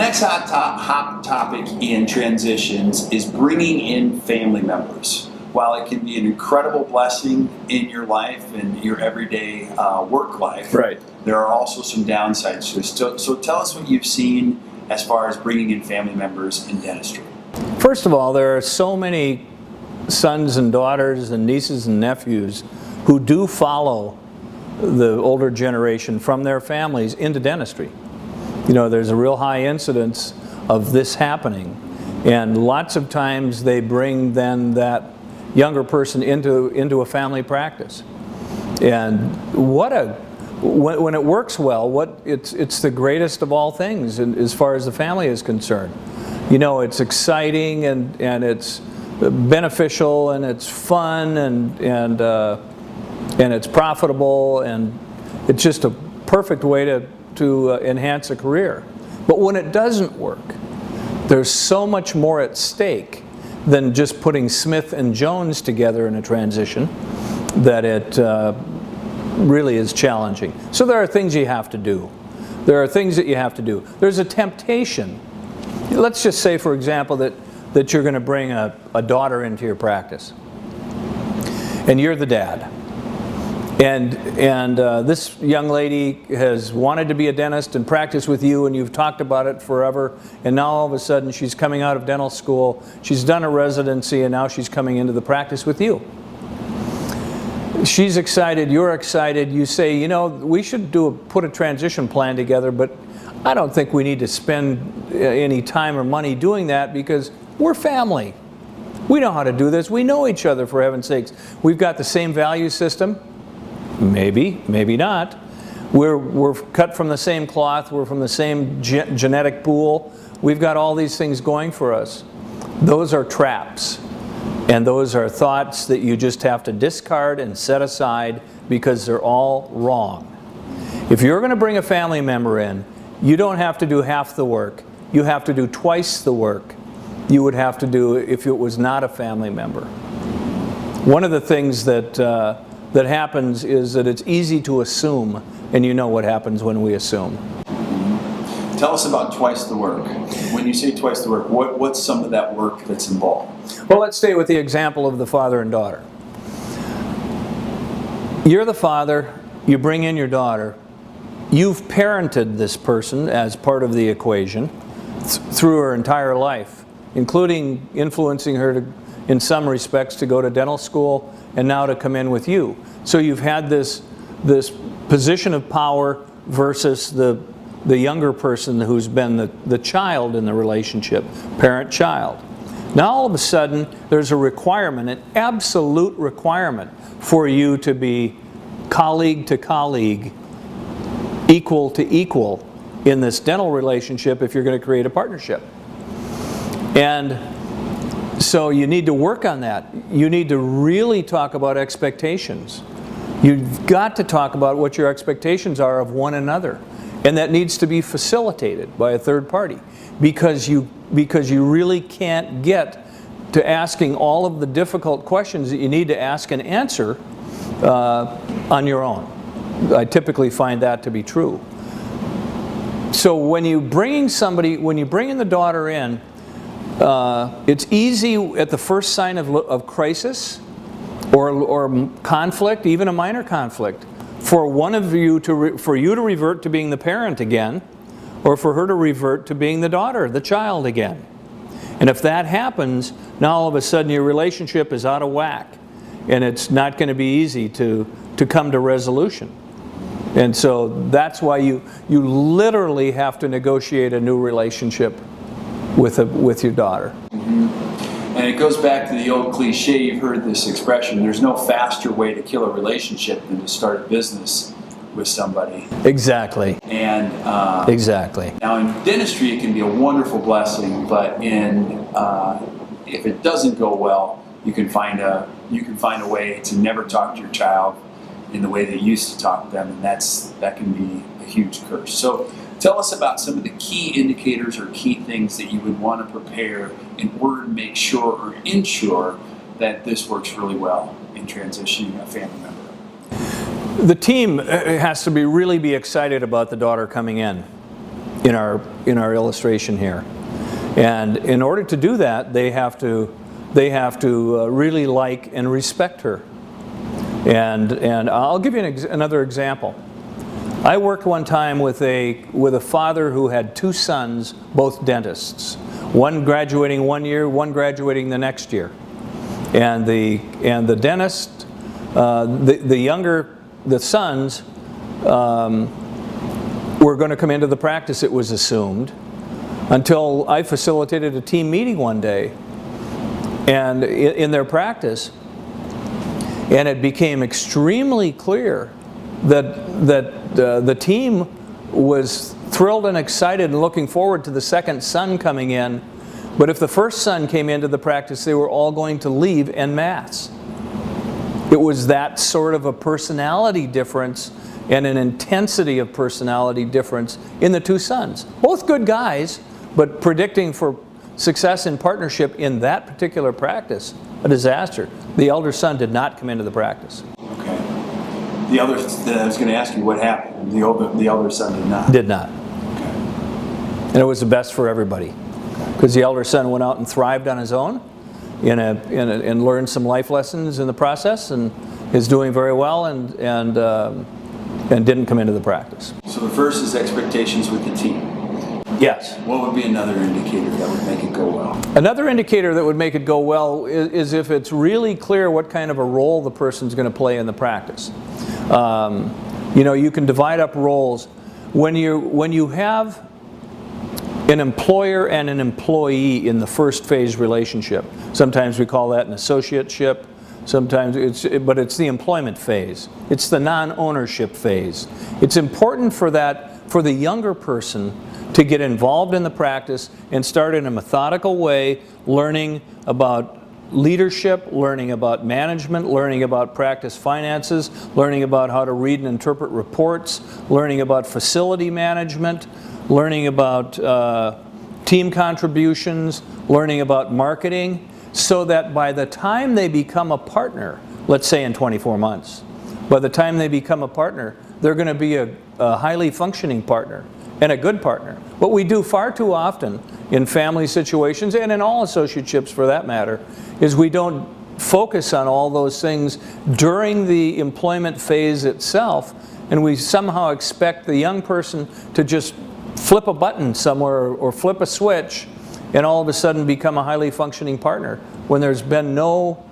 next hot topic in transitions is bringing in family members. While it can be an incredible blessing in your life and your everyday work life, right, there are also some downsides to it. So tell us what you've seen as far as bringing in family members in dentistry. First of all, there are so many sons and daughters and nieces and nephews who do follow the older generation from their families into dentistry. You know, there's a real high incidence of this happening, and lots of times they bring then that younger person into a family practice. And when it works well, it's the greatest of all things as far as the family is concerned. You know, it's exciting and it's beneficial and it's fun and it's profitable, and it's just a perfect way to enhance a career. But when it doesn't work, there's so much more at stake than just putting Smith and Jones together in a transition that it really is challenging. So there are things you have to do. There are things that you have to do. There's a temptation. Let's just say, for example, that you're going to bring a daughter into your practice, and you're the dad. And this young lady has wanted to be a dentist and practice with you, and you've talked about it forever, and now all of a sudden she's coming out of dental school, she's done a residency, and now she's coming into the practice with you. She's excited, you're excited, you say, you know, we should put a transition plan together, but I don't think we need to spend any time or money doing that because we're family. We know how to do this, we know each other, for heaven's sakes. We've got the same value system. Maybe, maybe not. We're cut from the same cloth, we're from the same genetic pool. We've got all these things going for us. Those are traps. And those are thoughts that you just have to discard and set aside because they're all wrong. If you're going to bring a family member in, you don't have to do half the work. You have to do twice the work you would have to do if it was not a family member. One of the things that happens is that it's easy to assume, and you know what happens when we assume. Tell us about twice the work. When you say twice the work, what's some of that work that's involved? Well, let's stay with the example of the father and daughter. You're the father, you bring in your daughter, you've parented this person as part of the equation through her entire life, including influencing her in some respects to go to dental school and now to come in with you. So you've had this position of power versus the younger person who's been the child in the relationship, parent-child. Now all of a sudden there's a requirement, an absolute requirement for you to be colleague to colleague, equal to equal in this dental relationship if you're going to create a partnership. And so you need to work on that. You need to really talk about expectations. You've got to talk about what your expectations are of one another. And that needs to be facilitated by a third party because you really can't get to asking all of the difficult questions that you need to ask and answer on your own. I typically find that to be true. So when you bring in the daughter in, it's easy at the first sign of crisis or conflict, even a minor conflict, for one of you to revert to being the parent again, or for her to revert to being the daughter, the child again. And if that happens, now all of a sudden your relationship is out of whack, and it's not going to be easy to come to resolution. And so that's why you literally have to negotiate a new relationship with your daughter. And it goes back to the old cliche, you've heard this expression, there's no faster way to kill a relationship than to start a business with somebody. Exactly. And exactly. Now in dentistry it can be a wonderful blessing, but if it doesn't go well, you can find a way to never talk to your child in the way they used to talk to them, and that can be a huge curse. So tell us about some of the key indicators or key things that you would want to prepare in order to make sure or ensure that this works really well in transitioning a family member. The team has to really be excited about the daughter coming in. in our illustration here. And in order to do that, they have to really like and respect her. And I'll give you another example. I worked one time with a father who had two sons, both dentists. One graduating one year, one graduating the next year. And the dentist, the sons were going to come into the practice, it was assumed, until I facilitated a team meeting one day and in their practice, and it became extremely clear that the team was thrilled and excited and looking forward to the second son coming in, but if the first son came into the practice, they were all going to leave en masse. It was that sort of a personality difference and an intensity of personality difference in the two sons. Both good guys, but predicting for success in partnership in that particular practice, a disaster. The elder son did not come into the practice. Okay. I was going to ask you what happened. The elder son did not. Did not. Okay. And it was the best for everybody, because the elder son went out and thrived on his own, and learned some life lessons in the process, and is doing very well, and didn't come into the practice. So the first is expectations with the team. Yes. What would be another indicator that would make it go well? Another indicator that would make it go well is if it's really clear what kind of a role the person's going to play in the practice. You can divide up roles. When you have an employer and an employee in the first phase relationship, sometimes we call that an associateship, but it's the employment phase. It's the non-ownership phase. It's important for the younger person to get involved in the practice and start in a methodical way, learning about leadership, learning about management, learning about practice finances, learning about how to read and interpret reports, learning about facility management, learning about team contributions, learning about marketing, so that by the time they become a partner, let's say in 24 months, by the time they become a partner, they're going to be a highly functioning partner and a good partner. What we do far too often in family situations, and in all associateships for that matter, is we don't focus on all those things during the employment phase itself, and we somehow expect the young person to just flip a button somewhere or flip a switch and all of a sudden become a highly functioning partner, when there's been no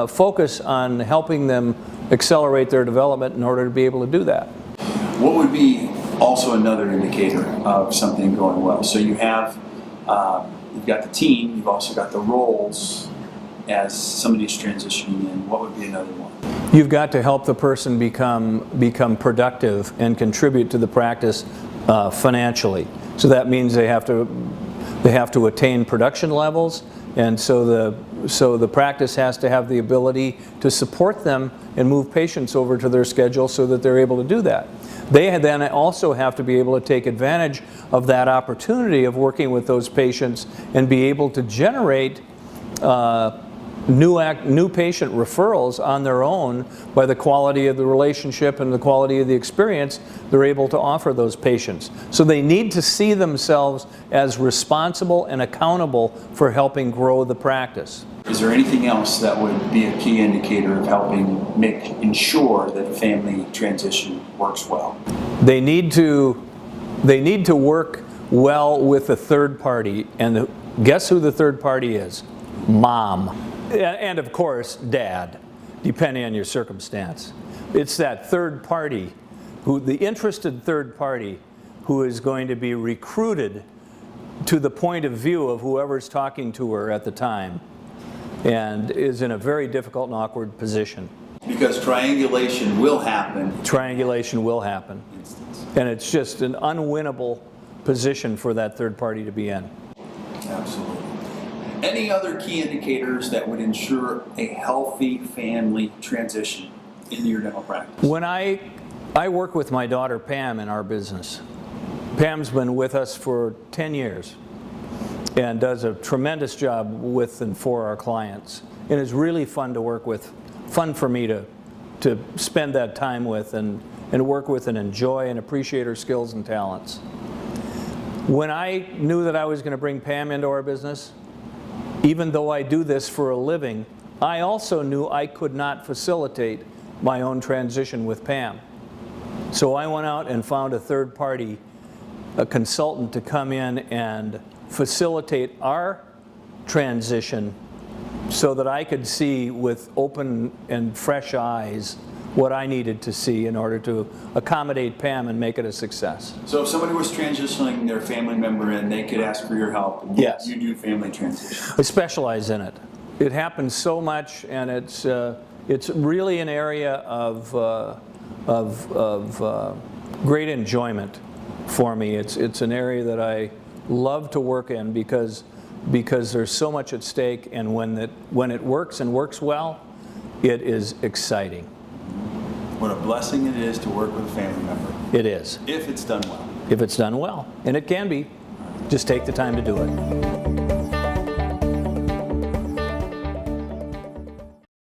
focus on helping them accelerate their development in order to be able to do that. What would be also another indicator of something going well? So you've got the team, you've also got the roles as somebody's transitioning in. What would be another one? You've got to help the person become productive and contribute to the practice financially. So that means they have to attain production levels, and so the practice has to have the ability to support them and move patients over to their schedule so that they're able to do that. They then also have to be able to take advantage of that opportunity of working with those patients and be able to generate new patient referrals on their own by the quality of the relationship and the quality of the experience they're able to offer those patients. So they need to see themselves as responsible and accountable for helping grow the practice. Is there anything else that would be a key indicator of helping ensure that a family transition works well? They need to work well with a third party, and guess who the third party is? Mom. And of course, dad, depending on your circumstance. It's that third party, the interested third party, who is going to be recruited to the point of view of whoever's talking to her at the time, and is in a very difficult and awkward position. Because triangulation will happen. Triangulation will happen. And it's just an unwinnable position for that third party to be in. Absolutely. Any other key indicators that would ensure a healthy family transition in your dental practice? When I work with my daughter Pam in our business. Pam's been with us for 10 years and does a tremendous job with and for our clients. And it's really fun to work with, fun for me to spend that time with and work with and enjoy and appreciate her skills and talents. When I knew that I was going to bring Pam into our business, even though I do this for a living, I also knew I could not facilitate my own transition with Pam. So I went out and found a third party, a consultant, to come in and facilitate our transition so that I could see with open and fresh eyes what I needed to see in order to accommodate Pam and make it a success. So if somebody was transitioning their family member in, they could ask for your help. And Yes. You do family transition. I specialize in it. It happens so much, and it's really an area of great enjoyment for me. It's an area that I love to work in because there's so much at stake, and when it works and works well, it is exciting. What a blessing it is to work with a family member. It is. If it's done well. If it's done well, and it can be. Just take the time to do it.